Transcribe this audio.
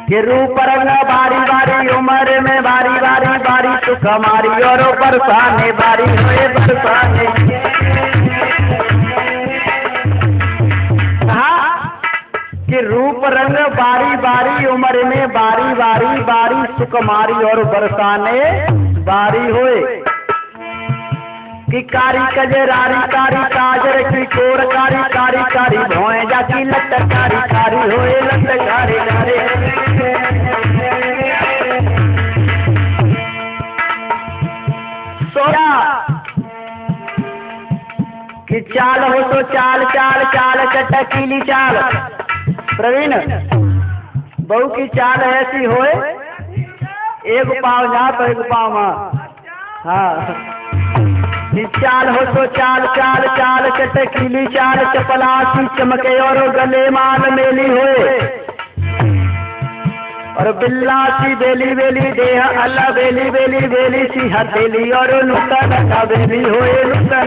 कि रूप रंग बारी बारी उम्र में बारी बारी बारी सुख हमारी और बरसाने बारी हुए बरसाने। कि रूप रंग बारी बारी उम्र में बारी बारी बारी सुख हमारी और बरसाने बारी होए। कि कारी कजरारी कारी काजर की कोर कारी कारी कारी भोए जाकी लट कारी कारी होए लट कारी कारी। सोया कि चाल हो तो चाल चाल चाल चटकीली चाल। प्रवीण बहू की चाल ऐसी होए एक पाँव जा तो एक पाँव मां। हाँ चाल हो तो चाल चाल चाल चटकीली चाल चपलासी चमके और गले माल मेली होए। और बिल्लासी बेली बेली देह अल्लाह बेली बेली बेली सी हथेली और नुकता बेली होए नुकता